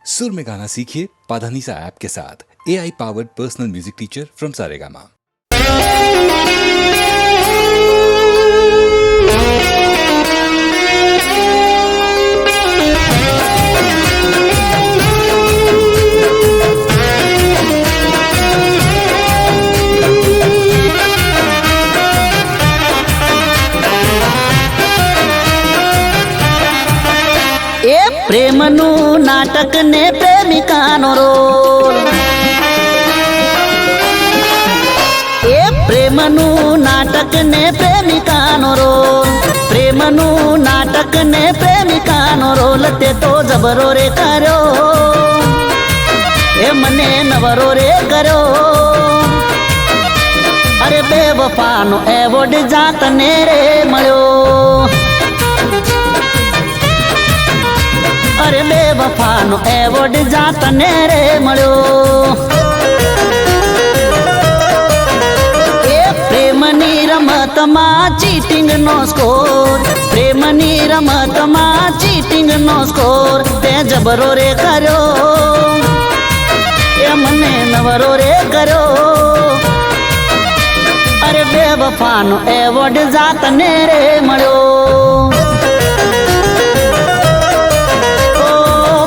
सुर में गाना सीखिए पाधानीसा ऐप के साथ। AI powered personal music teacher from Saregama. प्रेमनु नाटक ने प्रेमिकानो रोल प्रेमनु नाटक ने प्रेमिकानो रोल प्रेमनु नाटक ने प्रेमिकानो रोल ते तो जबरो रे कर्यो मने नवरो रे कर्यो अरे बेवफानो एवोर्ड जातने रे मळ्यो अरे बेवफानो एवोर्ड जातने रे मळ्यो प्रेमनी रमत में चीटिंग नो स्कोर प्रेमनी रमत में चीटिंग नो स्कोर ते जबरो रे कर्यो मने नवरो रे कर्यो अरे बेवफानो एवोर्ड जातने रे मळ्यो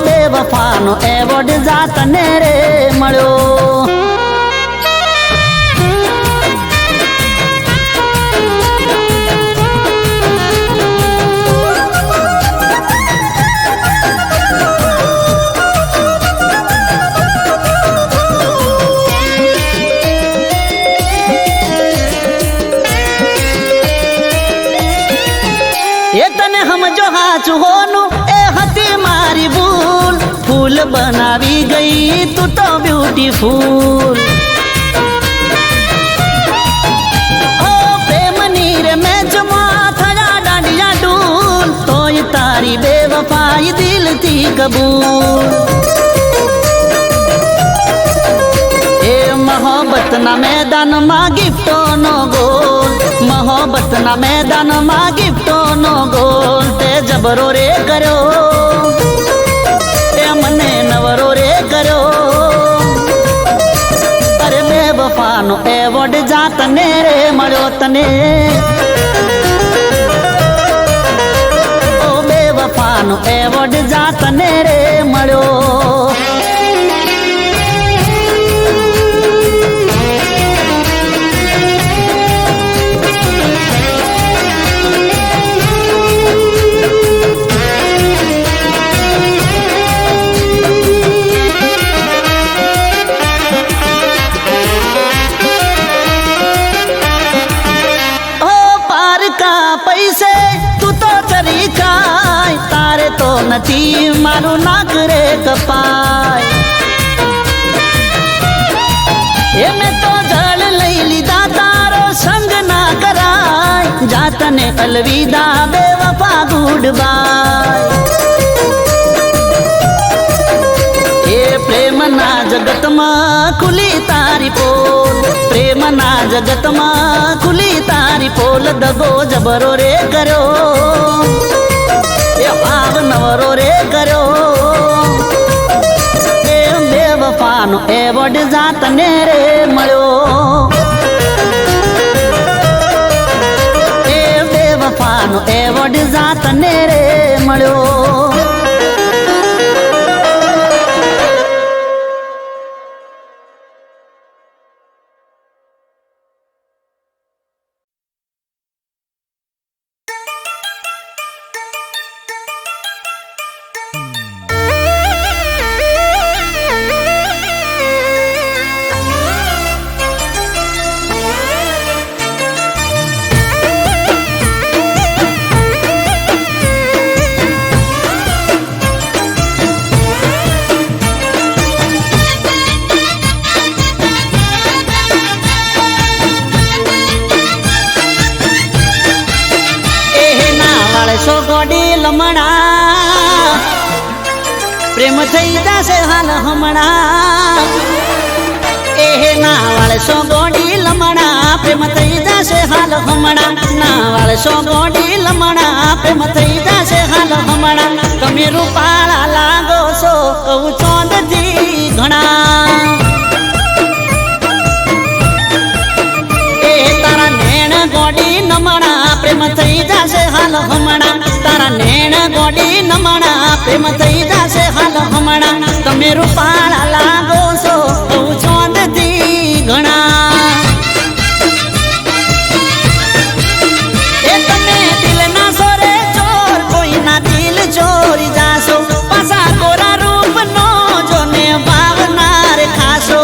बेवफानो एवोर्ड जातने रे मळ्यो तने हम जो हाचु होनु ए हती मारी भूल फूल बनावी गई तू तो ब्यूटीफुल ओ प्रेम नीर में जमा थड़ा डांडिया डूल तो ये तारी बेवफाई दिल थी कबूल ए मोहब्बत ना मैदान मा गिफ्टो नो गोल मोहब्बत ना मैदान मा गिफ्टो नो गोल ते जबरो रे कर्यो मने नवरो रे कर्यो अरे बेवफानो एवोर्ड जातने रे मळ्यो तने ओ बेवफानो एवोर्ड जातने रे मळ्यो पैसे तू तो चरी खाय तारे तो नथी मारू नाक रे कपाय मैं तो जल लई लीधा तारो संग ना कराय जातने अलविदा बेवफा गुड बाय प्रेम ना जगत में खुली तारी पोल प्रेम ना जगत में खुली तारी पोल दगो जबरो रे कर्यो भाव नवरो रे कर्यो बेवफानो एवोर्ड जातने रे मळ्यो बेवफानो एवोर्ड जातने रे मळ्यो लमणा प्रेम थई जासे हाल हमणा ए नावाळ सो गोडी लमणा प्रेम थई जासे हाल हमणा नावाळ सो गोडी लमणा प्रेम थई जासे हाल हमणा તમે રૂપાળા લાગો છો કહું છો હાલ હમણા તારા નેણ ગોડી નમણા પ્રેમ થઈ જાશે હાલ હમણા તમે રૂપાળા લાગો છો કહું ચોંદથી ઘણા એ તમે દિલના સોરે ચોર કોઈના દિલ ચોરી જાશો પાછા ગોરા રૂપનો જોને ભાવનાર ખાશો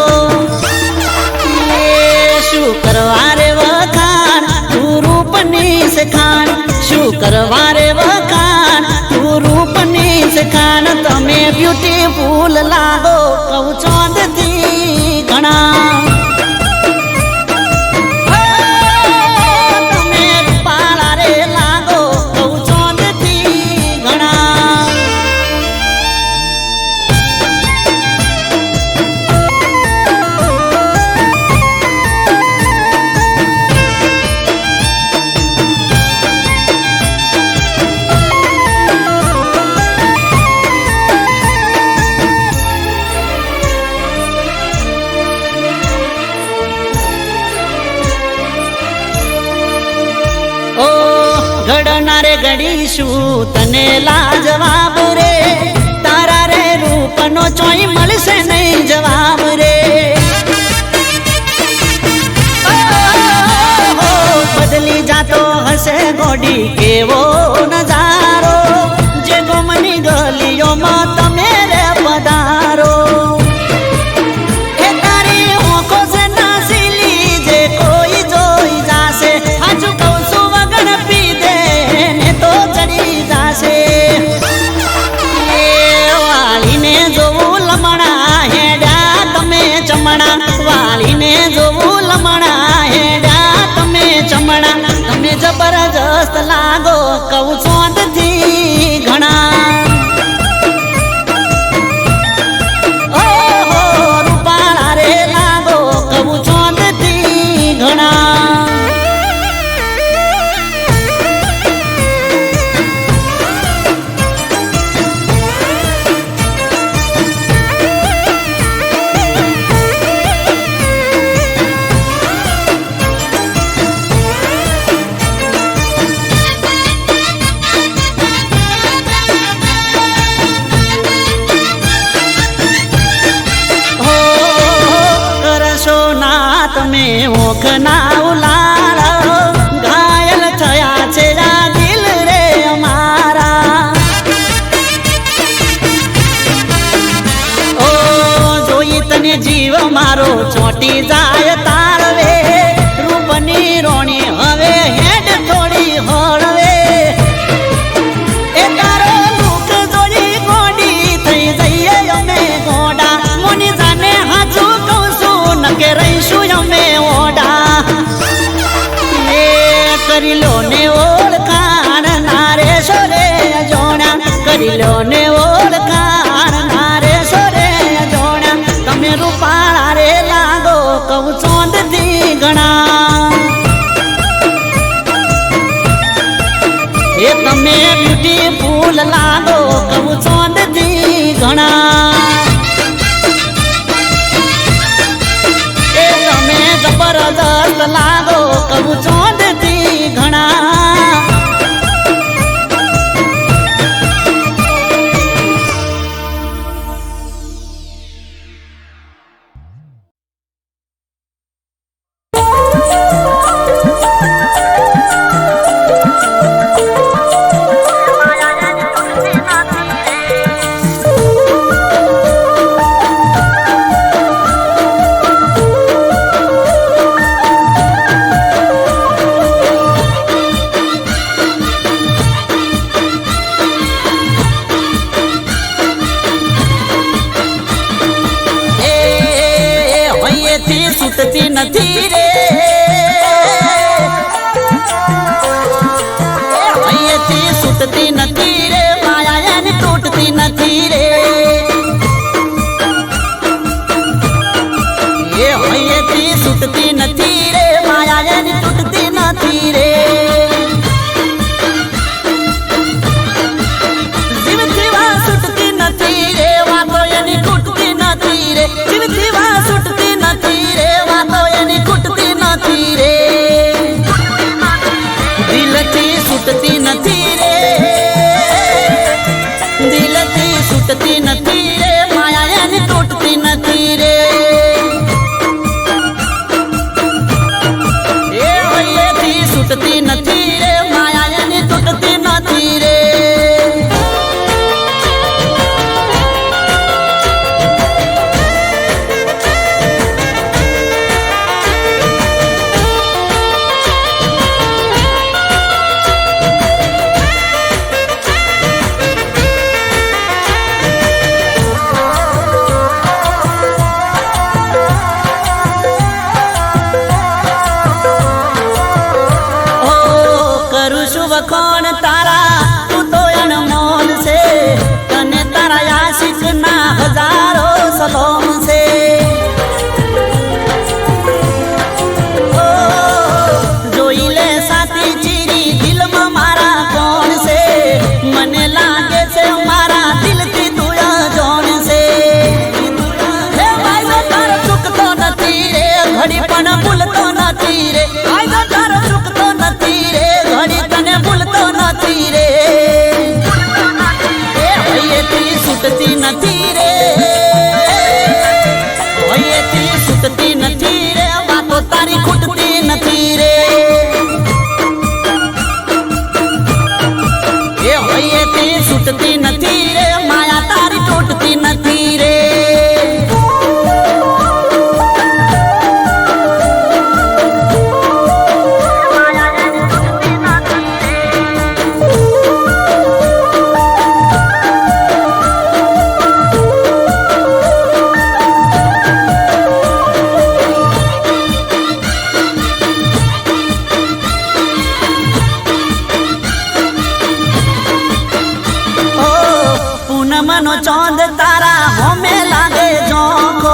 શું કરવા રે વખાણ તું રૂપની સખાણ શું કરવા રે વખાણ તું રૂપની સખાણ તમે બ્યુટીફુલ લાગો કહું ચોંદથી ઘણા તમે રૂપાળા રે લાગો કહું ચોંદથી ઘણા ઘડનારે ઘડીશું તને લાજવાબ રે તારા રે રૂપનો ચોઈ મળશે નહીં જવાબ રે બદલી જાતો હશે ગોડી કેવો નજારો જે ગમની ગલીઓમાં તમે રે પધારો એ તારી ઓંખો છે નાસીલી જે કોઈ જોઈ જાશે હાજુ કહું છું વગર પી દે ને તો ચડી જાશે વાળીને જોવું લમણા હેડા તમે ચમણા વાળીને જોવું લમણા હેડા તમે ચમણા તમે જબરજસ્ત લાગો કહું ચોંદથી ઘણા ઓહો રૂપાળા રે લાગો કહું ચોંદથી ઘણા તમે ઓખ ના ઉલાળો ઘાયલ થયા છે આ દિલ રે અમારા ઓ જોઈ તને જીવ મારો ચોટી જાય તારવે રૂપની રોણી હવે હેડ થોડી હળવે એ તારો દુઃખ જોડી ગોડી થઈ જઈએ અમે ગોડા મોની જાને હાજુ કહું છું નકે રહીશું અમે ઓડા એ કરી લો ને ઓળખાણ નારે સોરે જોણા કરી લો ને ઓળખાણ નારે સોરે જોણા તમે રૂપાળા રે લાગો કહું ચોંદથી ઘણા એ તમે બ્યુટીફુલ લાગો કહું ચોંદથી ઘણા જબરદસ્ત લાગો કહું ચોંદથી ઘણા છૂટતી નથી રે અહીંયાથી છૂટતી નથી રે માયા એની તૂટતી નથી રે એ અહીંયાથી છૂટતી નથી રે માયા એની તૂટતી નથી રે જીવથી વા છૂટતી નથી રે વાતો એની ખૂટતી નથી રે જીવથી વા છૂટતી નથી રે વાતો એની ખૂટતી નથી રે દિલથી છૂટતી નથી છૂટતી નથી રે એ હૈયેથી છૂટતી નથી રે માયા એની તૂટતી નથી રે વખોણ તારા તું તો અનમોલ છે તને તારા આશિક ના હજારો સલોમ છે જોઈ લે સાથી ચીરી દિલમાં મારા કોણ છે મને લાગે છે મારા દિલથી તું અજાણ છે હે ભાઈ તારો ચૂકતો નથી રે ઘડી પણ ભૂલતો નથી રે ભાઈ તારો ચૂકતો નથી રે ઘડી તને ભૂલતો નથી રે એ હૈયેથી છૂટતી નથી રે હૈયેથી છૂટતી નથી રે વાતો તારી ખૂટતી નથી રે એ હૈયેથી છૂટતી નથી રે માયા તારી તૂટતી નથી રે પૂનમનો ચોંદ તારા હોમે લાગે ઝોંકો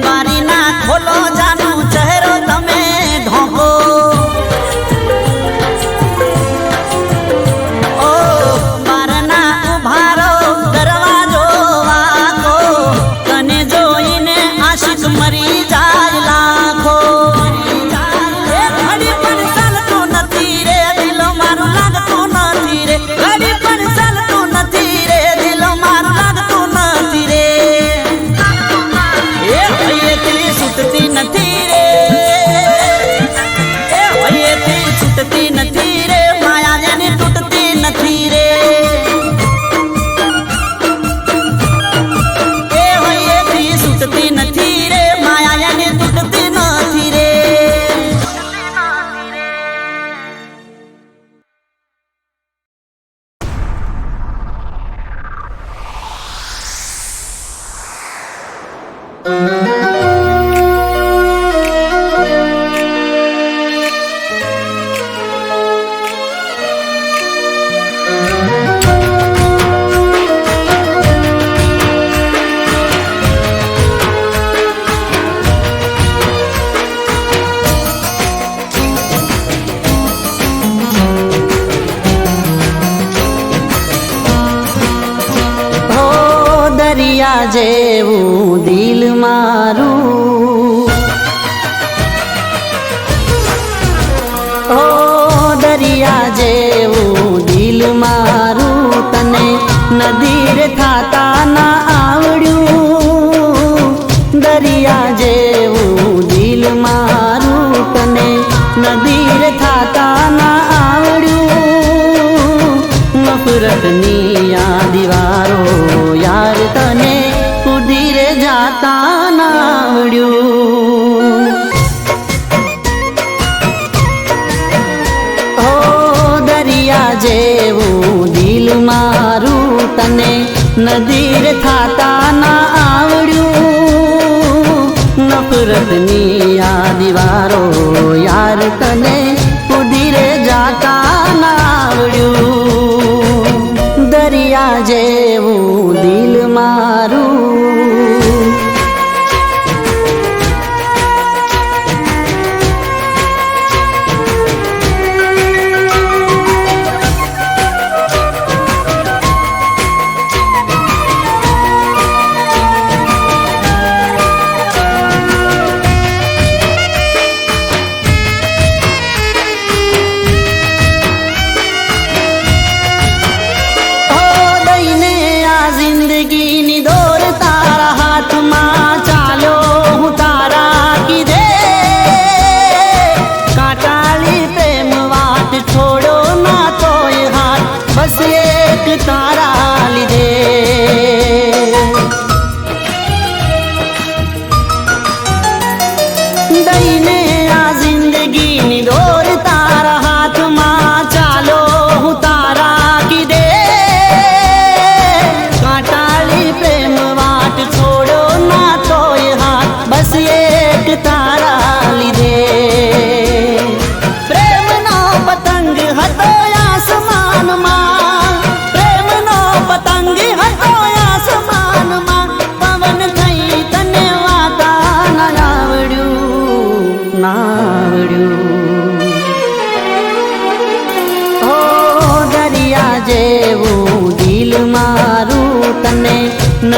મારી ના ખોલો જાનું ચહેરો તમે ઢોકો ઓ મારના ઉભારો દરવાજો વાકો તને જોઈને આશિક મરી જાય લાખો એ ઘડી પણ ચાલતું નથી રે દિલ મારું લાગતું નથી રે ઘડી પણ ચાલતું નથી રે છૂટતી નથી રે એ હૈયેથી છૂટતી નથી રે માયા એની તૂટતી નથી રે એ હૈયેથી છૂટતી નથી રે માયા એની તૂટતી નથી રે દરિયા જેવું દિલ મારું ઓ દરિયા જેવું દિલ મારું તને નદીર થાતા ના આવડ્યું દરિયા જેવું દિલ મારું તને નદીર થાતા ના આવડ્યું નફરતની આ દીવારો યાર તને કુદીર જાતા ના આવડ્યું ઓ દરિયા જેવું દિલ મારું તને નદીર થાતા ના આવડ્યું નફરતની આ દીવારો યાર તને કુદીર જાતા ના આવડ્યું દરિયા જેવું દિલ મારું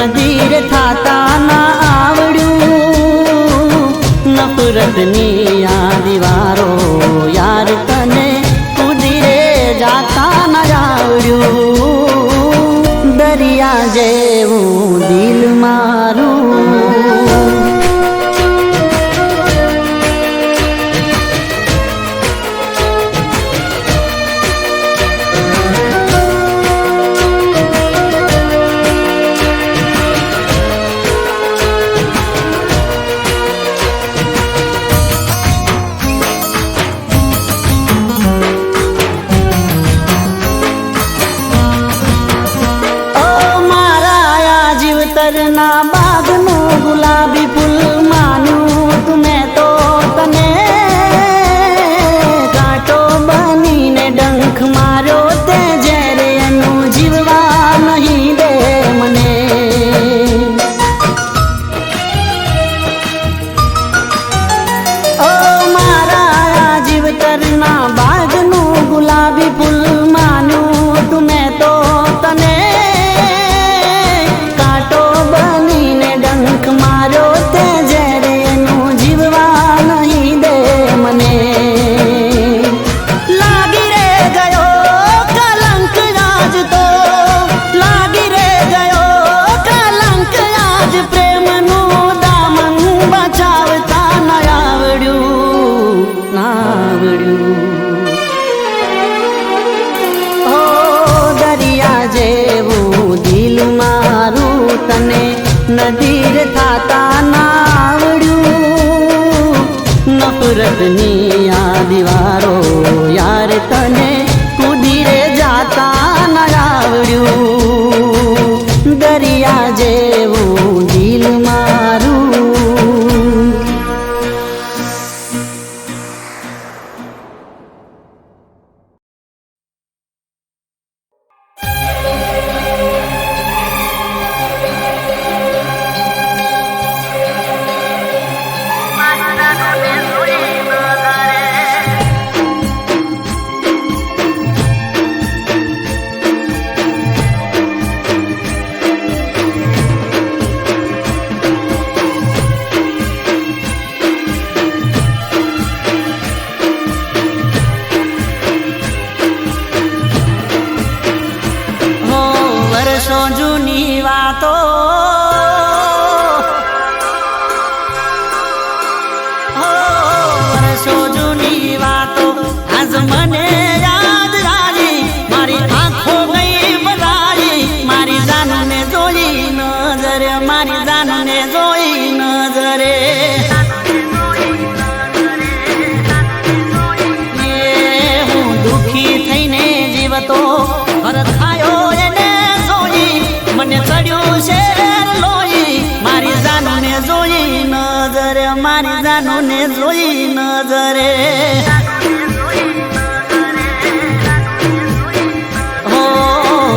નદીર થાતા ના આવડ્યું નફરતની આ દીવારો યાર તને કુદીરે જાતા ના આવડ્યું દરિયા જેવું દિલ મારું ના બાગનો ગુલાબી ફૂલ માનું તુમે તો તને કાંટો બનીને ડંખ માર્યો તે જ્યારે એનું જીવવા નહીં દે મને ઓ મારા જીવતરના બાગનું ગુલાબી ફૂલ માનું તુમે તો તને મારો તે જ્યારે એનું જીવવા નહીં દે મને લાગી રે ગયો કલંક આજ તો લાગી રે ગયો કલંક આજ પ્રેમનું દામન બચાવતા ના આવડ્યું ઓ દરિયા જેવું દિલ મારું તને નદીર થાતા ના આવડ્યું નફરતની આ દીવારો યાર તને કુદીરે જાતા ના આવડ્યું દરિયા જેવું દિલ મારું જૂની વાતો વર્ષો જૂની વાતો આજ મને યાદ આવી મારી આંખો ગઈ બધાઈ મારી જાનને જોઈ નજરે મારી જાનને જોઈ નજરે હું દુખી થઈને જીવતો હરખાયો મને ચડ્યું શેર લોહી મારી જાનને જોઈ નજરે મારી જાનને જોઈ નજરે હો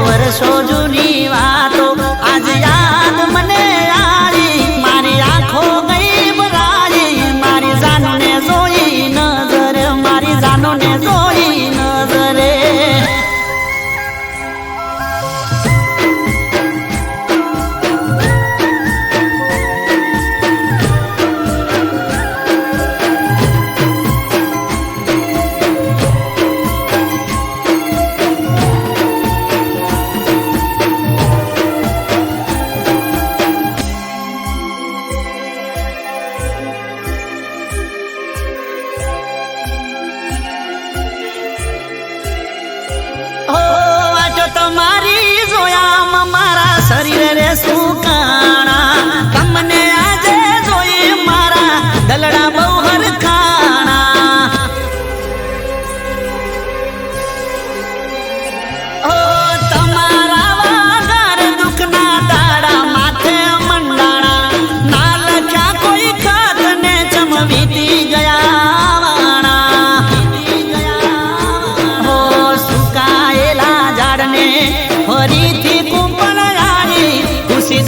વર્ષો જૂની વાતો આજ યાદ મને આવી મારી આંખો ગઈ ભરાઈ મારી જાનને જોઈ નજરે મારી જાનને જોઈ નજરે તમારી જોયામાં મારા શરીરે સુકાણા તમને આજે જોઈ મારા દલડા બહુ હરખાણા ઓ તમારા વાગર દુઃખના દાડા માથે મંડાણા ના લખ્યા કોઈ ખત ને ચમવીતી ગયા વાણા હો સુકાયેલા ઝાડને ફરીથી કુંપણ આવી ખુશી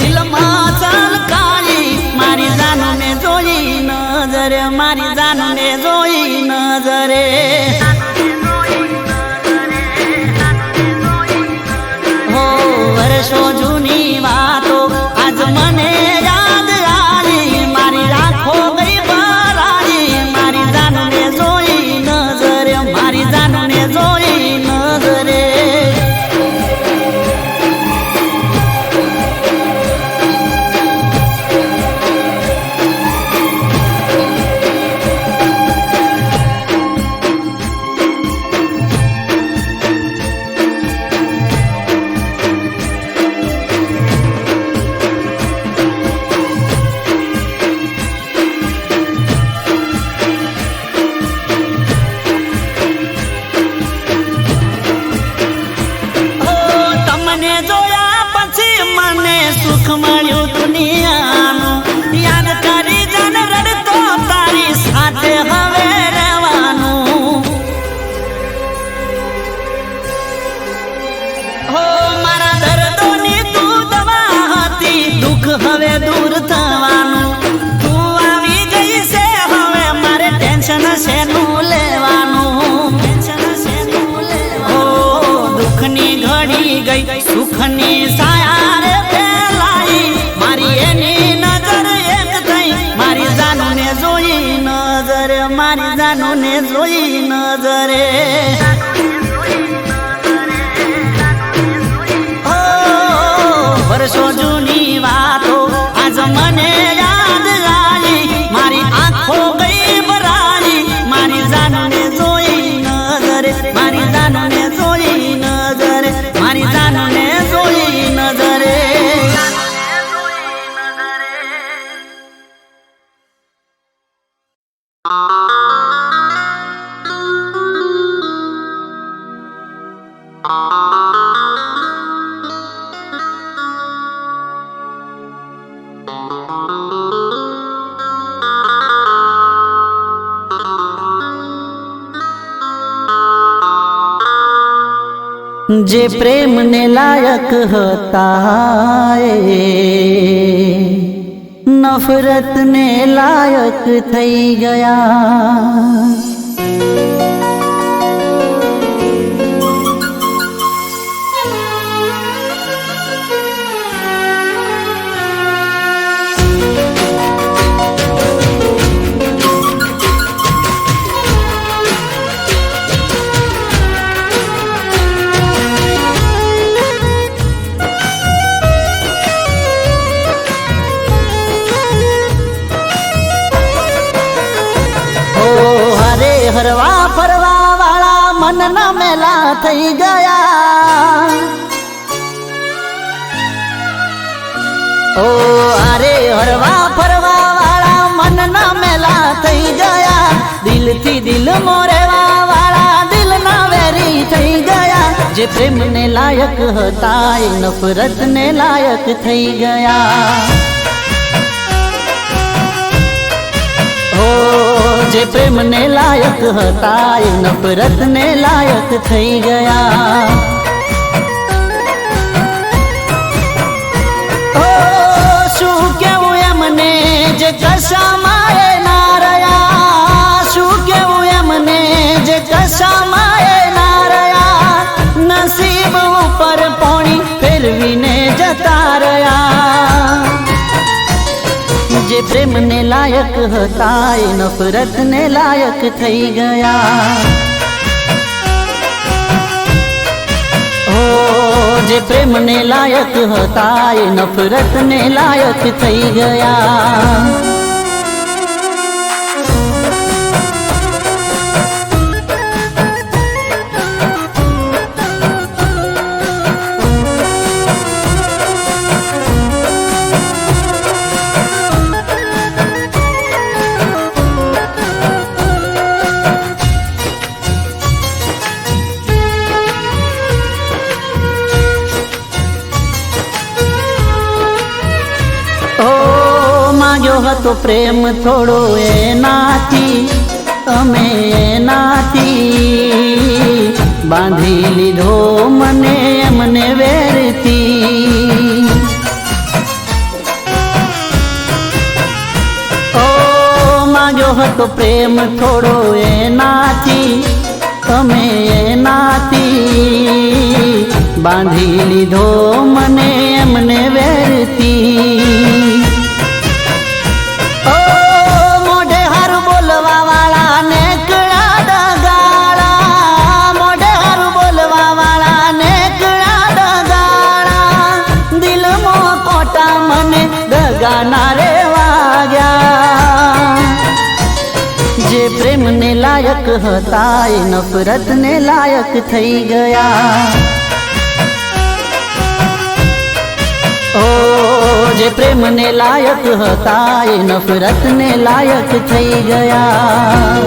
હવે દૂર થવાનું. તું આવી ગઈ છે હવે મારે ટેન્શન શેનું લેવાનું. ઓ દુઃખની ઘડી ગઈ સુખની સાયા રે ફેલાઈ. મારી એની નજર એક થઈ મારી જાનુને જોઈ નજરે. મારી જાનુને જોઈ નજરે. વર્ષો જૂની વાતો આજ મને યાદ આવી. મારી આંખો ગઈ ભરાઈ. મારી જાનુને જોઈ નજરે. મારી જાનુને જોઈ નજરે. મારી જાનુને જોઈ નજરે. જે પ્રેમને લાયક હતા એ નફરતને લાયક થઈ ગયા. હરવા ફરવા વાળા મનના મેલા થઈ ગયા. ઓ અરે હરવા ફરવા વાળા મનના મેલા થઈ ગયા. દિલથી દિલ મોરેવા વાળા દિલના વેરી થઈ ગયા. જે પ્રેમને લાયક હતા એ નફરતને લાયક થઈ ગયા. જે પ્રેમને લાયક હતા એ નફરતને લાયક થઈ ગયા. ઓ શું કેવું એમને જે કશામાં એ ના રહ્યા. શું કેવું એમને જે કશામાં એ ના રહ્યા. નસીબ ઉપર પોણી ફેરવીને જતા રહ્યા. જે પ્રેમને લાયક હતા એ નફરતને લાયક થઈ ગયા. ઓ જે પ્રેમને લાયક હતા એ નફરતને લાયક થઈ ગયા. હતો પ્રેમ થોડો એનાથી અમે એનાથી બાંધી લીધો મને એમને વેરથી. ઓ માગ્યો હતો પ્રેમ થોડો એનાથી અમે એનાથી બાંધી લીધો મને એમને વેરથી. ગાના રે વાગ્યા. જે પ્રેમને લાયક હતા એ નફરતને લાયક થઈ ગયા. ઓ જે પ્રેમને લાયક હતા એ નફરતને લાયક થઈ ગયા.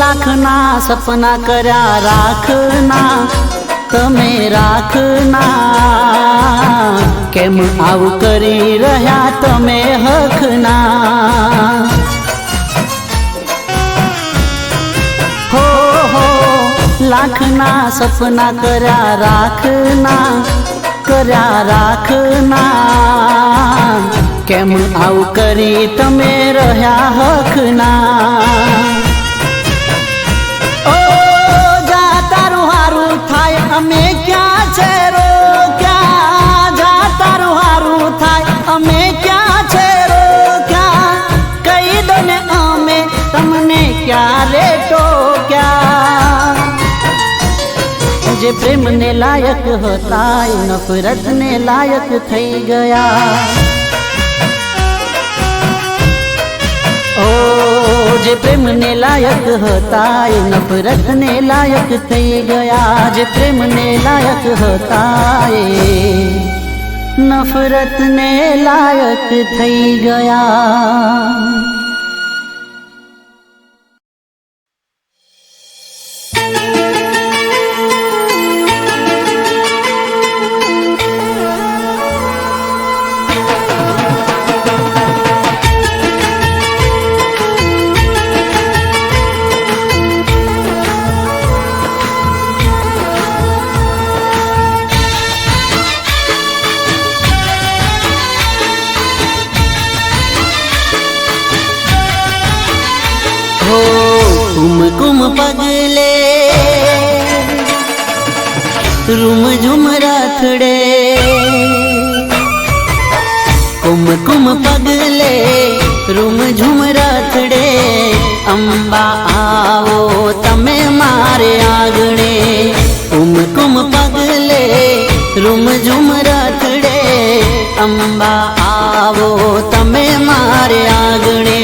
લાખના સપના કર્યા રાખના તમે રાખના કેમ આવું કરી રહ્યા તમે હકના હો લાખના સપના કર્યા રાખના કેમ આવું કરી તમે રહ્યા હકના ઓ જા તારું હારું થાય અમે ક્યાં છે રોક્યા જા તારું હારું થાય અમે ક્યાં છે રોક્યા કહી દો ને અમે તમને ક્યારે ટોક્યા જે પ્રેમને લાયક હતા એ નફરતને લાયક થઈ ગયા ઓ જે પ્રેમને લાયક હતા એ નફરતને લાયક થઈ ગયા જે પ્રેમને લાયક હતા એ નફરતને લાયક થઈ ગયા कुम पगले रूम झुम राथड़े कुम पगले रूम झुम राथड़े अंबा आवो तमे मारे आगणे कुम पगले रूम झुम राथड़े अंबा आवो तमे मारे आगणे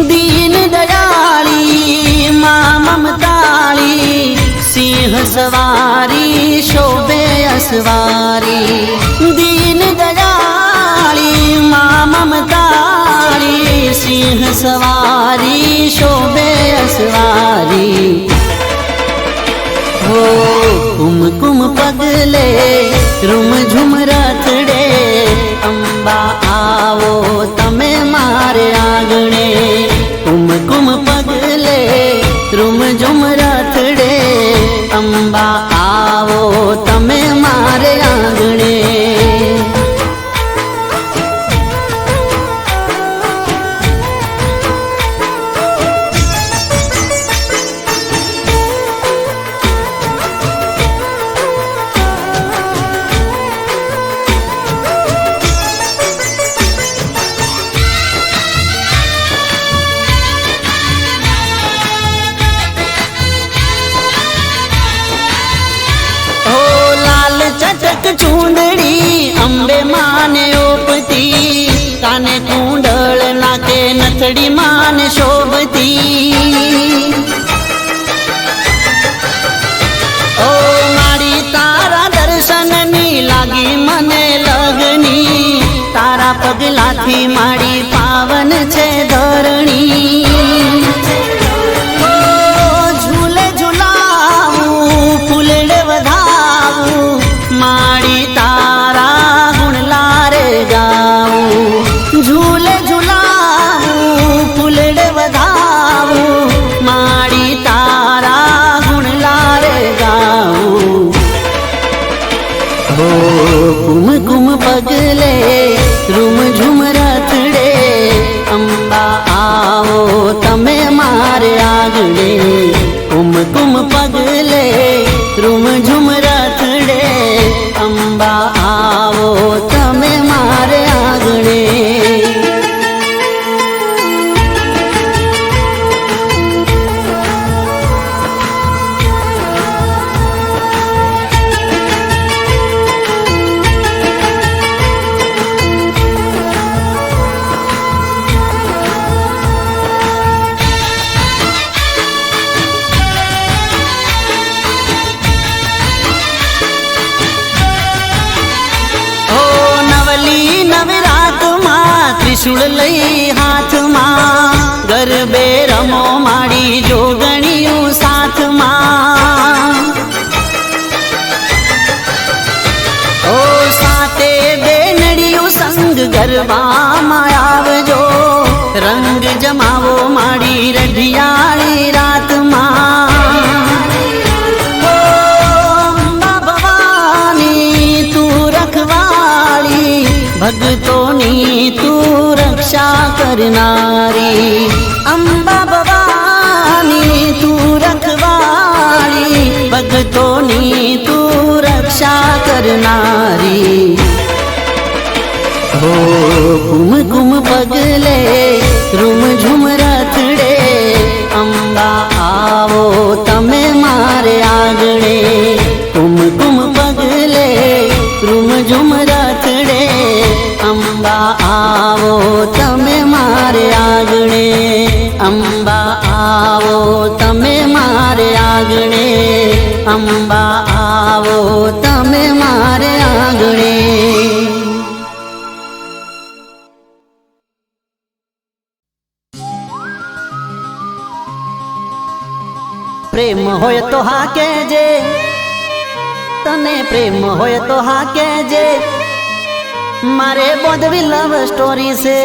दीन दयाली मां ममताली सिंह सवारी शोभे असवारी दीन दयाली मां ममताली सिंह सवारी शोभे असवारी हो कुम पगले रूम झुम राथड़े अंबा आवो तमे मारे आंगणे कुम पगले रूम झुम राथड़े अंबा आवो तमे मारे आंगणे चटक चूंदड़ी अंबे माने ओपती काने कुंडल नाके नथड़ी माने शोभती ओ मारी तारा दर्शन नी लागी मने लगनी तारा पगला थी मारी पावन छे धरणी झूले झूलावू फूलड़े वधावू माड़ी तारा गुण लारे गाऊं झूले झूलाऊं फूलड़े वधाऊं माड़ी तारा गुण लारे गाऊं हो कुम पगले रूम झुम राथड़े अंबा आवो तमे मारे आगणे कुम पगले रूम झुम राथड़े अंबा आवो तमे मारे आंगणे त्रिशूल लई हाथ मां गरबे रमो माड़ी जोगणियों રંગ જમાવો માડી રઢિયાળી રાતમાં ઓ અંબા ભવાની તું રખવાળી ભક્તોની તું રક્ષા કરનારી અંબા ભવાની તું રખવાળી ભક્તોની તું રક્ષા કરનારી હો કુમ કુમ પગલે રૂમ ઝુમ રથડે અંબા આવો તમે મારે આગળે કુમ કુમ પગલે રૂમ ઝુમ રથડે અંબા આવો તમે મારે આગળે અંબા આવો તમે મારે આગળે અંબા આવો તમે મારે આગળે પ્રેમ હોય તો હા કહેજે તને પ્રેમ હોય તો હા કહેજે મારે બોધવી લવ સ્ટોરી છે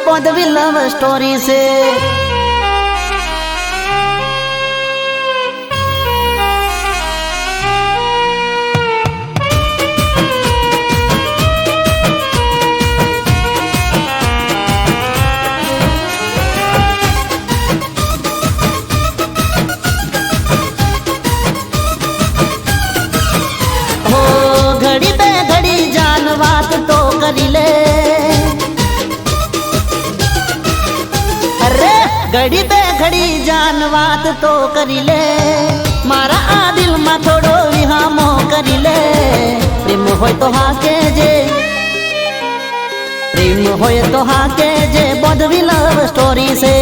બોધવી લવ સ્ટોરી છે કરી લે અરે ઘડી બે ઘડી જાન વાત તો કરી લે મારા આ દિલમાં થોડો વિહામો કરી લે પ્રેમ હોય તો હા કહેજે પ્રેમ હોય તો હા કહેજે બોધવી લવ સ્ટોરી છે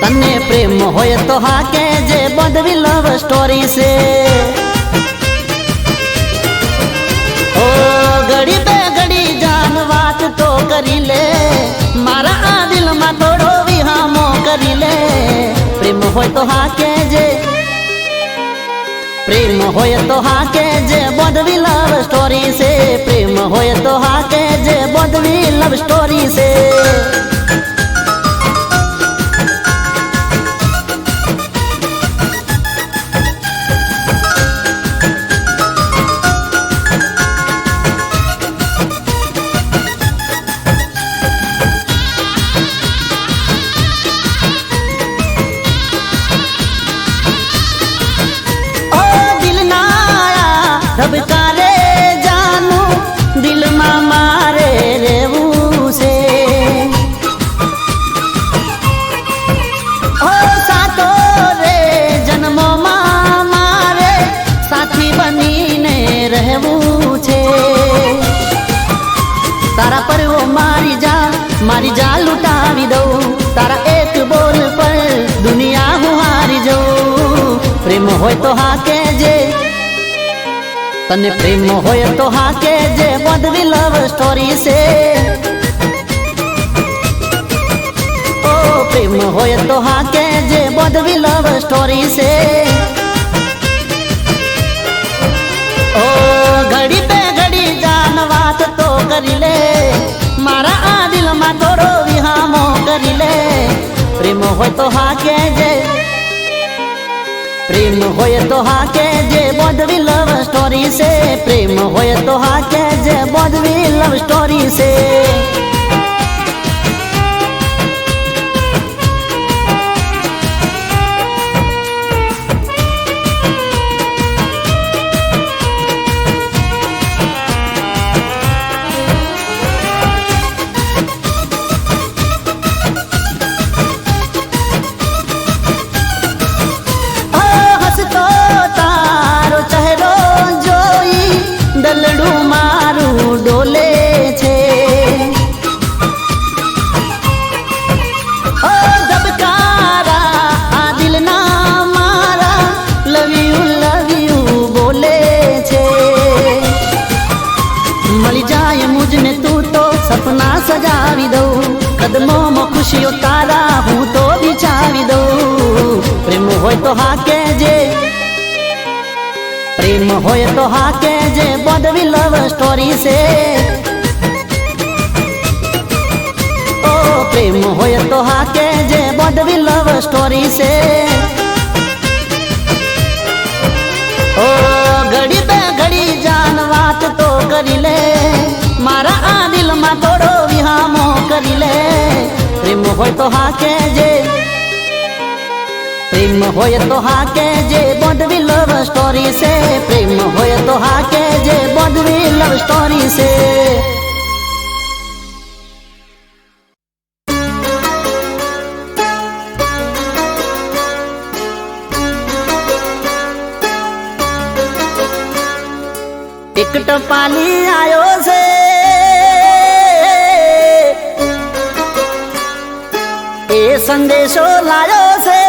તને પ્રેમ હોય તો હા કહેજે બોધવી લવ સ્ટોરી છે ઘડી બે ઘડી જાન વાત તો કરી લે મારા આ દિલમાં થોડો વિહામો કરી લે પ્રેમ હોય તો હા કહેજે પ્રેમ હોય તો હા કહેજે બોધવી લવ સ્ટોરી છે પ્રેમ હોય તો હા કહેજે બોધવી લવ સ્ટોરી છે ધબકારે જાનું દિલમાં મારે રહેવું છે ઓ સાતો રે જન્મોમાં મારે સાથી બનીને રહેવું છે તારા પર ઓ મારી જા લૂંટાવી દઉં તારા એક બોલ પર દુનિયા હું હારી જઉં પ્રેમ હોય તો હા કહેજે તને પ્રેમ હોય તો હા કહેજે બોધવી લવ સ્ટોરી છે ઓ પ્રેમ હોય તો હા કહેજે બોધવી લવ સ્ટોરી છે ઓ ઘડી બે ઘડી જાન વાત તો કરી લે મારા આ દિલમાં થોડો વિહામો કરી લે પ્રેમ હોય તો હા કહેજે પ્રેમ હોય તો હા કહેજે બોધવી લવ સ્ટોરી છે પ્રેમ હોય તો હા કહેજે બોધવી લવ સ્ટોરી છે દલડું મારું ડોલે છે ઓ ધબકારા આ દિલના મારા લવ યુ બોલે છે મળી જાય મુજને તું તો સપના સજાવી દઉં કદમોમાં ખુશીઓ તારા હું તો બિછાવી દઉં પ્રેમ હોય તો હા કહેજે પ્રેમ હોય તો હા કહેજે બોધવી લવ સ્ટોરી છે તો હા કે જે બોડવી લવ સ્ટોરી છે ઓ ઘડી બે ઘડી જાન વાત તો કરી લે મારા આ દિલમાં થોડો વિહામો કરી લે પ્રેમ હોય તો હા કે જે પ્રેમ હોય તો હા કે જે બોડવી લવ સ્ટોરી છે પ્રેમ હોય તો હા કે જે બોડવી લવ સ્ટોરી છે એક ટપાલી આયો છે એ સંદેશો લાયો છે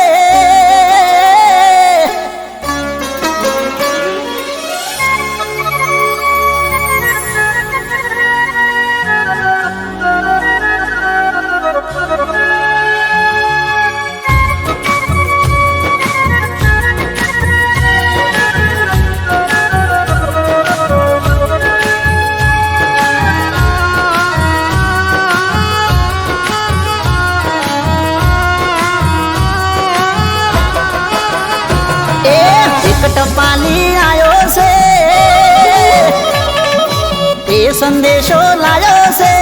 ટપાલી આયો છે એ સંદેશો લાયો છે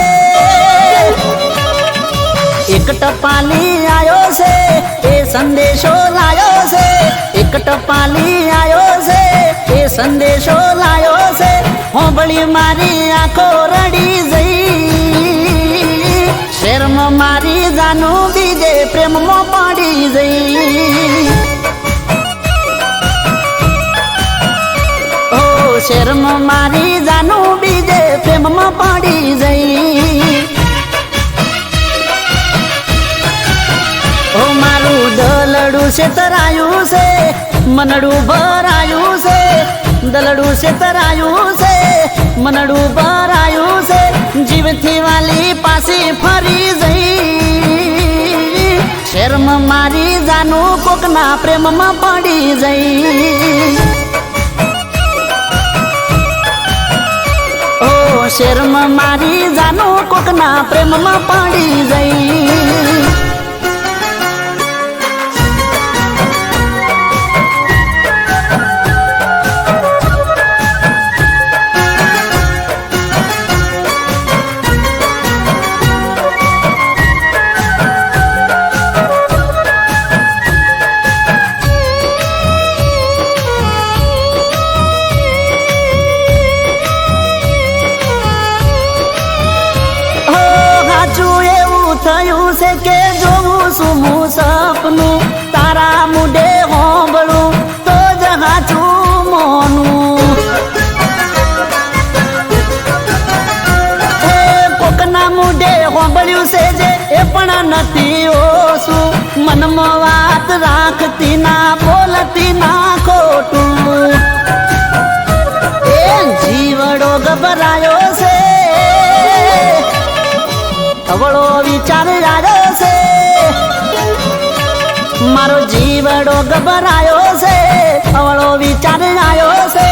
એક ટપાલી આયો છે એ સંદેશો લાયો છે એક ટપાલી આયો છે એ સંદેશો લાયો છે હોંભળી મારી આંખો રડી જઈ શેરમાં મારી જાનું બીજે પ્રેમમાં પડી જઈ શેરમાં મારી જાનું બીજે પ્રેમમાં પડી જઈ ઓ મારું દલડું છે તરાયું છે મનડું ભરાયું છે દલડું છે તરાયું છે મનડું ભરાયું છે જીવથી વાલી પાછી ફરી જઈ શેરમાં મારી જાનું કોકના પ્રેમમાં પડી જઈ શેરમાં મારી જાનું કોકના પ્રેમમાં પડી જઈ થયું છે કે જોવું શું હું સપનું તારા મુડે હોંભળું તો જ હાચું મોનું એ કોકના મુડે હોંભળ્યું છે જે એ પણ નથી ઓછું મનમાં વાત રાખતી ના બોલતી ના ખોટું એ જીવડો ગભરાયો છે અવળો વિચાર આવ્યો છે મારો જીવડો ગભરાયો છે અવળો વિચાર આવ્યો છે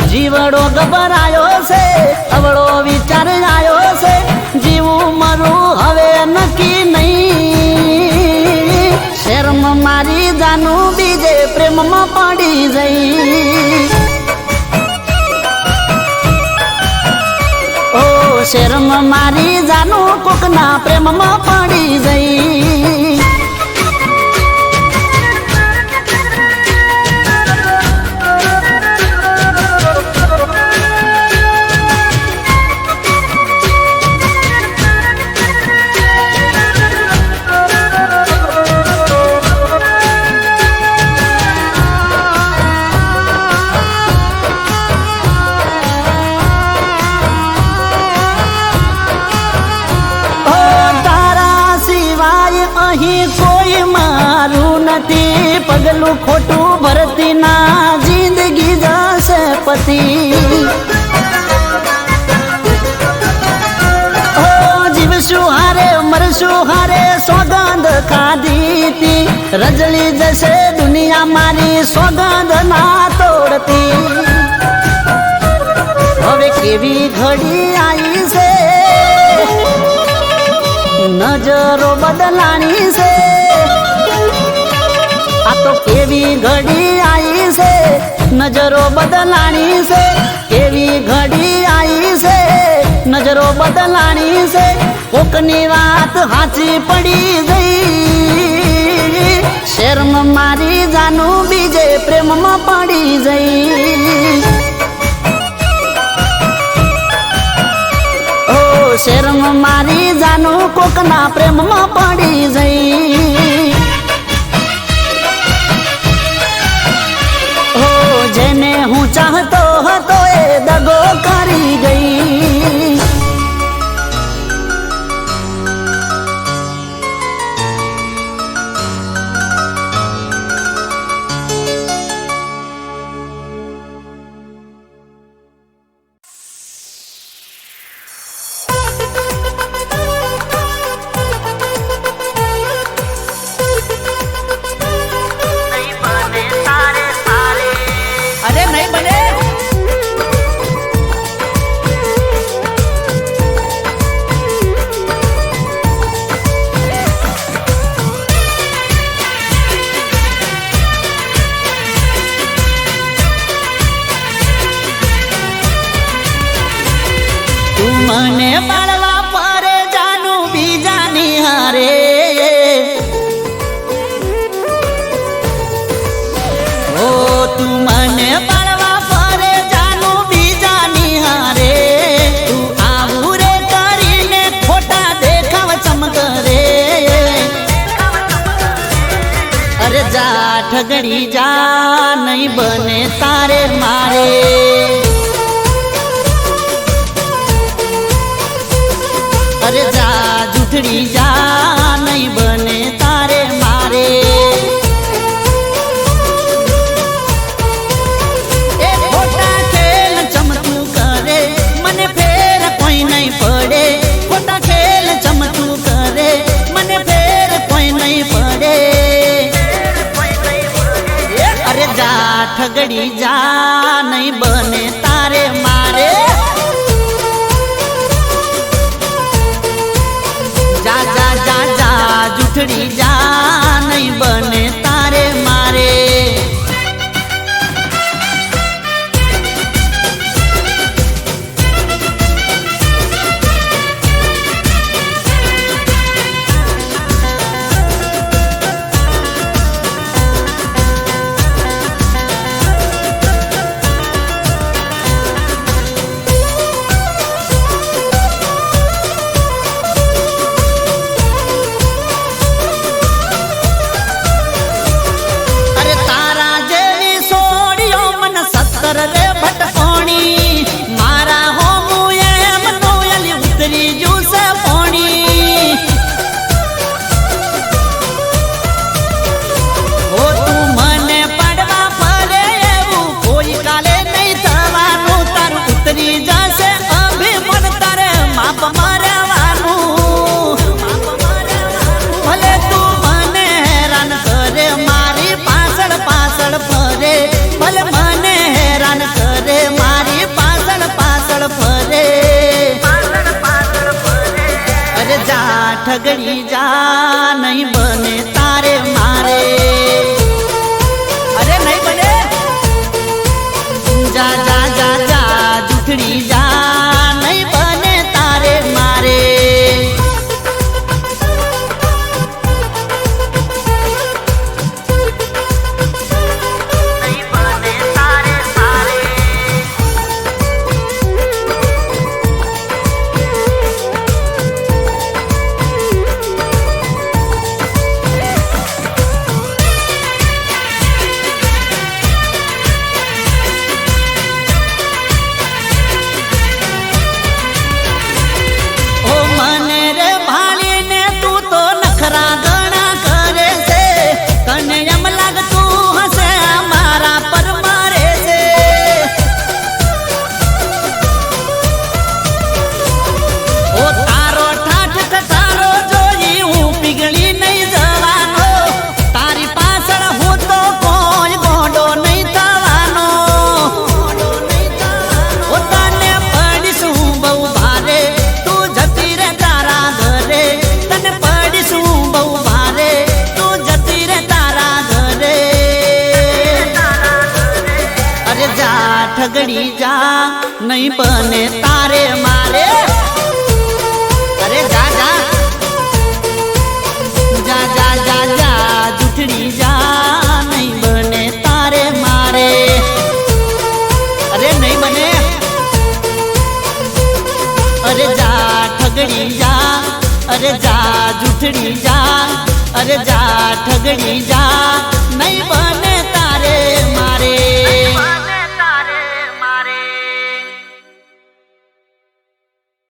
જીવડો ગભરાયો છે અવળો વિચાર આવ્યો છે જીવું મરું હવે નક્કી નહીં શેરમાં મારી જાનું બીજે પ્રેમમાં પડી જઈ શેરમાં મારી જાનું કોકના પ્રેમમાં પડી જઈ અહીં કોઈ મારું નથી પગલું ખોટું ભરતી ના જિંદગી જશે પતિ જીવશું હારે મરશું હારે સોગંદ ખાધી તી રજળી જશે દુનિયા મારી સોગંદ ના તોડતી હવે કેવી ઘડી આવી છે નજરો બદલાણી છે આ તો કેવી ઘડી આવી છે નજરો બદલાણી છે કેવી ઘડી આવી છે નજરો બદલાણી છે કોકની વાત હાચી પડી ગઈ શેરમાં મારી જાનું બીજે પ્રેમમાં પડી જઈ ઓ શેરમાં મારી જાનું કોકના પ્રેમમાં પડી જઈ ઓ જેને હું ચાહતો હતો એ દગો કરી ગઈ અરે નહીં બને તું મને બાળવા પરે જાનું બીજાની હારે ઓ તું મને બાળવા પરે જાનું બીજાની હારે તું આવું રે કરીને ખોટા દેખાવ ચમકરે અરે જા ઠગડી જા નહીં બને તારે મારે અરે જા જૂઠડી જા નહીં બને તારે મારે એ ખોટા ખેલ ચમતું કરે મને ફેર કોઈ નહીં પડે ખોટા ખેલ ચમતું કરે મને ફેર કોઈ નહીં પડે અરે જા ઠગડી જા નહીં બને તારે મારે જા જા જા જા જૂઠડી જા નહીં બને તારે મારે ઠગડી જા નહીં બને તારે મારે અરે નહીં બને જા જા જા જા જૂઠડી જા નહીં બને તારે મારે નહીં બને તારે મારે અરે જા જા જા જા જા જા જૂઠડી જા નહીં બને તારે મારે અરે નહીં બને અરે જા ઠગડી જા અરે જા જૂઠડી જા અરે જા ઠગડી જા નહીં બને